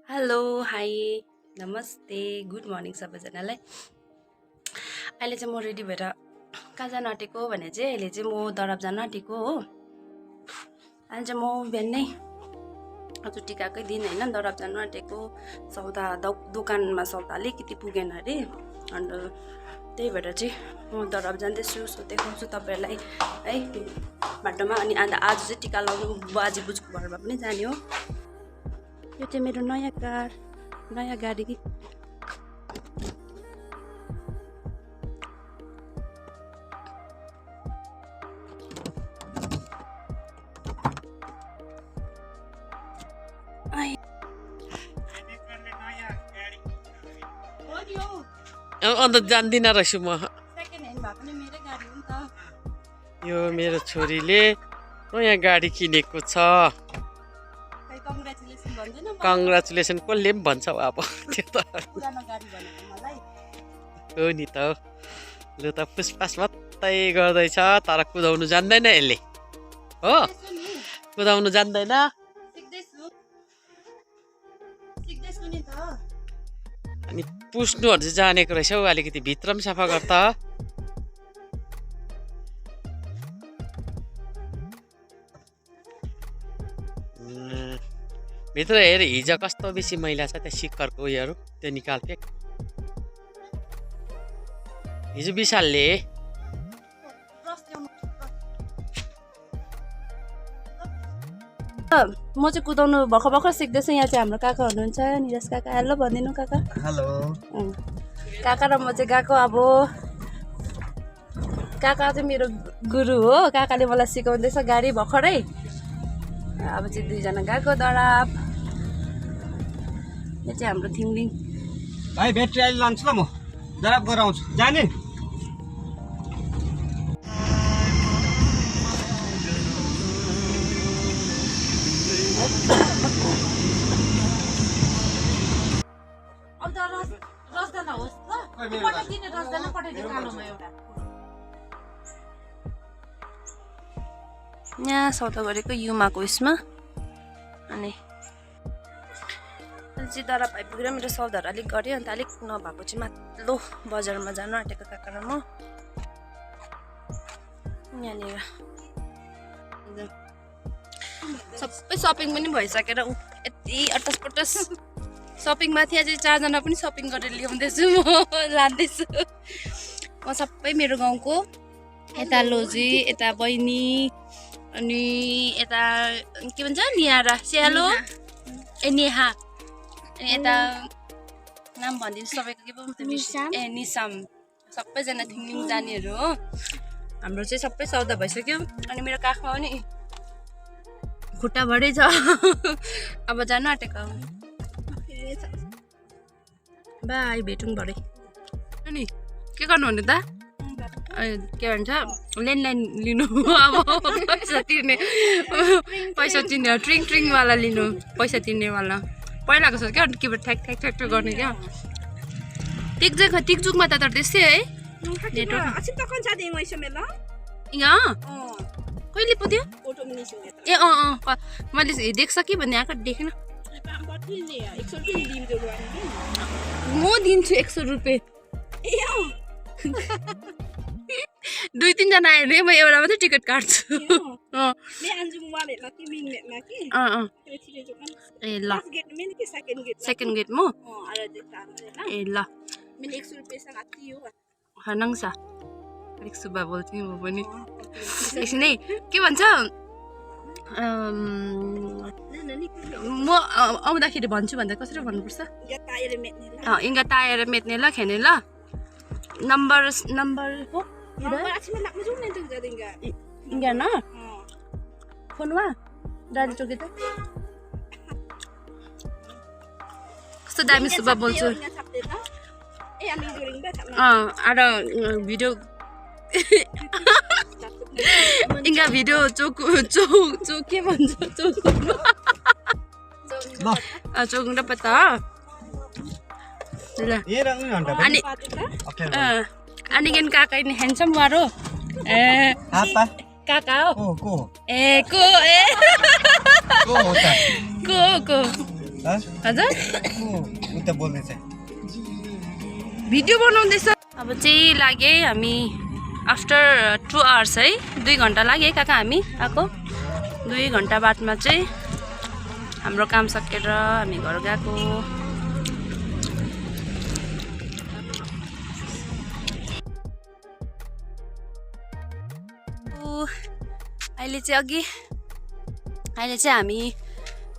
Hello hi नमस्ते good morning सबैजनालाई। अहिले चाहिँ म रेडी भएर कहाँ जान आँटेको भने चाहिँ अहिले चाहिँ म दरब जान आँटेको हो। अहिले चाहिँ म बिहानै आज टिकाकै दिन होइन दरब जान आँटेको। सौदा दोकानमा सौदा अलिकति पुगेन अरे, अन्त त्यही भएर चाहिँ म दरब जाँदैछु। सो देखाउँछु तपाईँहरूलाई है बाटोमा। अनि आज चाहिँ टिका लाउनु बाजे बुजको घरमा पनि जाने हो। यो चाहिँ मेरो नयाँ कार, नयाँ गाडी। अन्त जान्दिन रहेछु म। सेकेन्ड ह्यान्ड भए पनि मेरै गाडी हो नि त। यो मेरो छोरीले नयाँ गाडी किनेको छ। कङ्ग्रेचुलेसन भन्दैन कङ्ग्रेचुलेसन कसले पनि भन्छ अब त्यो त पुरानो गाडी भनेको मलाई। हो नि त। लु त पुसपास मात्रै गर्दैछ तर कुदाउनु जान्दैन यसले हो। कुदाउनु जान्दैन। सिक्दैछु नि त। अनि पुस्नुहरू चाहिँ जानेको रहेछ हौ। अलिकति भित्र पनि सफा गर त। भित्र हेर हिजो कस्तो बेसी मैला छ त्यो सिक्करको उयोहरू त्यो निकाल फेक। हिजो विशालले म चाहिँ कुदाउनु भर्खर सिक्दैछु। यहाँ चाहिँ हाम्रो काका हुनुहुन्छ, निरज काका। हेलो भनिदिनु काका। हेलो। काका र म चाहिँ गएको। अब काका चाहिँ मेरो गुरु हो। काकाले मलाई सिकाउँदैछ गाडी भर्खरै। अब चाहिँ दुईजना गएको दराब। यो चाहिँ हाम्रो थिङलिङ। भाइ ब्याट्री अहिले लान्छु ल, म दराब गरेर आउँछु। जाने यहाँ सौदा गरेको युमाको उयसमा। अनि चाहिँ दराब आइपुगेर मेरो सौदाहरू अलिक गरेँ। अन्त अलिक नभएको चाहिँ माथिल्लो बजारमा जानु आँटेको काका र म। यहाँनिर सबै सपिङ पनि भइसकेर यति अटसपटस सपिङमाथि अझै 4 जना पनि सपिङ गरेर ल्याउँदैछु, म लाँदैछु। म सबै मेरो गाउँको यता लोजी, यता बहिनी, अनि यता के भन्छ निहारा स्यालो ए नेहा, अनि यता नाम भनिदिनु सबैको के पो ए निसाम। सबैजना थिङलिङ जानेहरू हो। हाम्रो चाहिँ सबै सौदा भइसक्यो। अनि मेरो काखमा पनि खुट्टा भरै छ। अब जानु आँटेको। बाई भेटौँ भरे। अनि के गर्नु हुने त? के भन्छ ल्यान्डलाइन लिनु। अब पैसा तिर्ने ट्रिङ ट्रिङवाला लिनु, पैसा तिर्नेवाला। पहिलाको छ क्या के भन्छ ठ्याक ठ्याक ठ्याक गर्ने क्या। टिकजुकमा त त्यस्तै है नेटवर्क। यहाँ कहिले पुग्यो? ए मैले देख्छ कि भन्ने आएको देखेन। म दिन्छु 100 रुपियाँ। 2-3 जना आयो भने म एउटा मात्रै टिकट काट्छु। ए ल सेकेन्ड गेट म ए ल नङ्स अलिक सुब्बा बोल्थेँ म पनि एकछिनै। के भन्छ म आउँदाखेरि भन्छु भन्दा कसरी भन्नुपर्छ? इङ्गा ताएर मेट्ने ल खेने ल। नम्बर हो इङ्गा न फोनमा डाली चोके त कस्तो दामी सुब्बा बोल्छु। आएर भिडियो इङ्गा भिडियो चोक के भन्छ चोक र पत्ता ल। अनि काका नि ह्यान्डसम वारो ए काका हो। को ए को ए को हजुर उता बोल्दै छ भिडियो बनाउँदैछ अब चाहिँ लागे हामी आफ्टर 2 आवर्स है 2 घन्टा लाग्यो काका हामी आएको 2 घन्टा बादमा चाहिँ हाम्रो काम सकेर हामी घर गएको अहिले चाहिँ हामी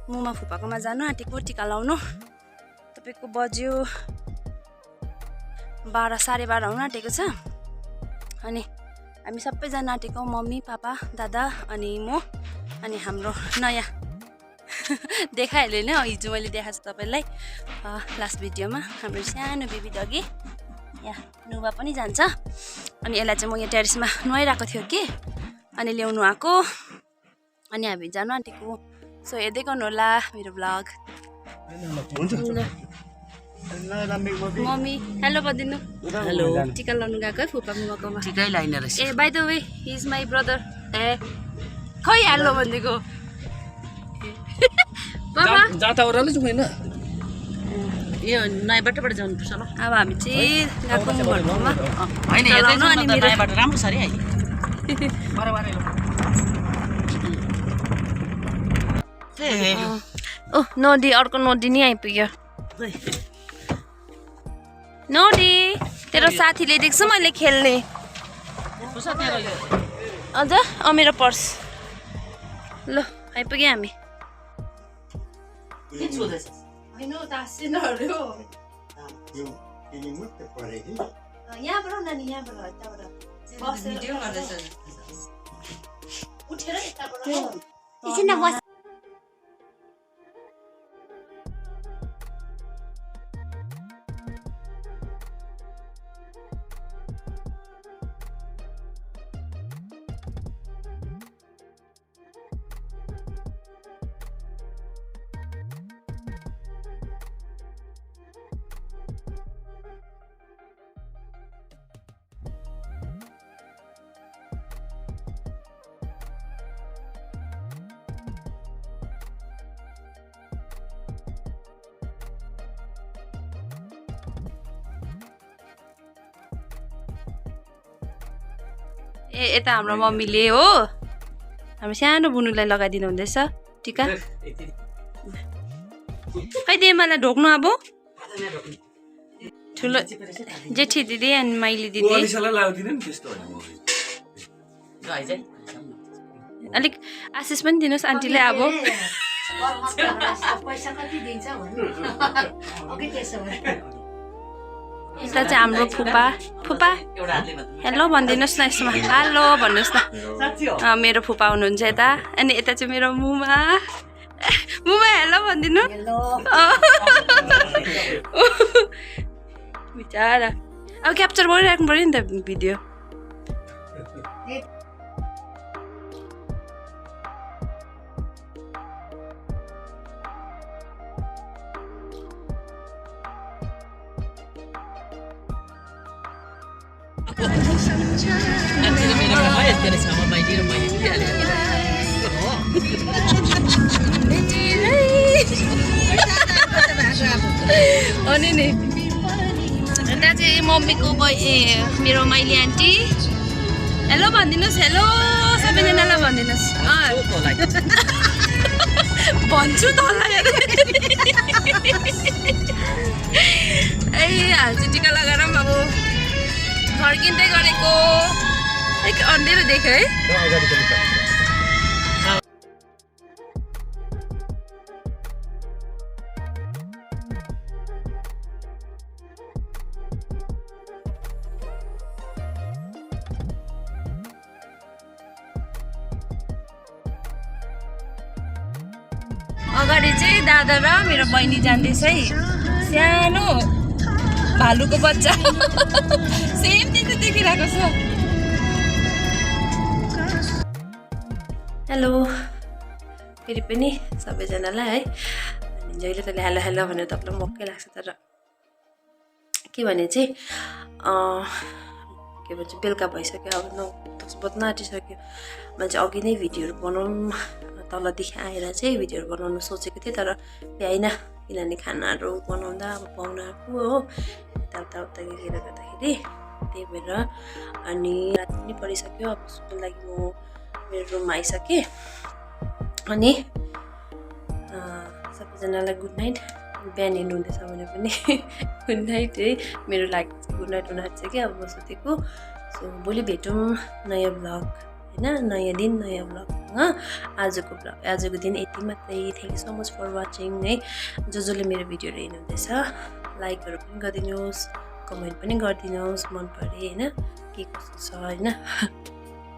मुमा फुपाकोमा जानु आँटेको टिका लाउनु तपाईँको बज्यो 12 साढे 12 हुन आँटेको छ अनि हामी सबैजना आँटेको मम्मी पापा दादा अनि म अनि हाम्रो नयाँ देखाइहालेँ नि हिजो मैले देखाएको छु तपाईँलाई लास्ट भिडियोमा हाम्रो सानो बेबी डगी यहाँ नुवा पनि जान्छ अनि यसलाई चाहिँ म यहाँ टेरेसमा नुहाइरहेको थियो कि अनि ल्याउनु आएको अनि हामी जानु आँटेको सो हेर्दै गर्नु होला मेरो भ्लग मम्मी हेलो भनिदिनु हेलो टिका लाउनु गएको है फुपा मुमाकोमा टिकै लाइन रहेछ ए by the way he is my brother ए खै हेलो भनिदिएको बाबा जाता ओह्रालै जाउँ होइन यो नयाँ बाटोबाट जानुपर्छ ल अब हामी चाहिँ गएको मुमाकोमा होइन हेर्दै जाउँ न, अनि नयाँ बाटो राम्रो छ अरे अहिले ओ नदी अर्को नदी नि आइपुग्यो नदी तेरो साथीले देख्छ मैले खेल्ने अझ मेरो पर्स ल आइपुग्यो हामी ए यता हाम्रो मम्मीले हो हाम्रो सानो बुनुलाई लगाइदिनु हुँदैछ टिका खै दे मलाई ढोक्नु अब ठुलो जेठी दिदी अनि माइली दिदी अलिक आशिष पनि दिनुहोस् आन्टीले अब यता चाहिँ हाम्रो फुपा फुपा हेलो भनिदिनुहोस् न यसमा हेलो भन्नुहोस् न मेरो फुपा हुनुहुन्छ यता अनि यता चाहिँ मेरो मुमा मुमा हेलो भनिदिनु बिचारा अब क्याप्चर गरिराख्नु पऱ्यो नि त भिडियो अनि नि यता चाहिँ मम्मीको मेरो माइली आन्टी हेलो भनिदिनुहोस् हेलो सबैजनालाई भनिदिनुहोस् भन्छु तँलाई ए हाल्छु टिका लगाएर पनि अब फर्किँदै गरेको अँधेरो देख्यो है अगाडि चाहिँ दादा र मेरो बहिनी जाँदैछ है सानो भालुको बच्चा सेम त्यस्तो देखिरहेको छ हेलो फेरि पनि सबैजनालाई है अनि जहिले तैँले हेलो हेलो भनेर तपाईँलाई मक्कै लाग्छ तर के भने चाहिँ के भन्छ बेलुका भइसक्यो अब 9-10 बज्न आँटिसक्यो मैले चाहिँ अघि नै भिडियोहरू बनाउँ तलदेखि आएर चाहिँ भिडियोहरू बनाउनु सोचेको थिएँ तर भ्याइनँ किनभने खानाहरू बनाउँदा अब पाहुनाको हो यताउता केले गर्दाखेरि त्यही भएर अनि रात पनि परिसक्यो अब सुत्नु लागि म मेरो रुममा आइसकेँ अनि सबैजनालाई गुड नाइट बिहान हेर्नुहुँदैछ भने पनि गुड नाइट है मेरो लागि गुड नाइट हुन आँट्छ कि अब म सुतेको सो भोलि भेटौँ नयाँ ब्लग होइन नयाँ दिन नयाँ ब्लगसँग आजको दिन यति मात्रै thank you so much for watching है जसले मेरो भिडियोहरू हेर्नुहुँदैछ लाइकहरू पनि गरिदिनुहोस् कमेन्ट पनि गरिदिनुहोस् मन परे होइन के कस्तो छ होइन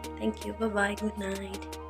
thank you by good night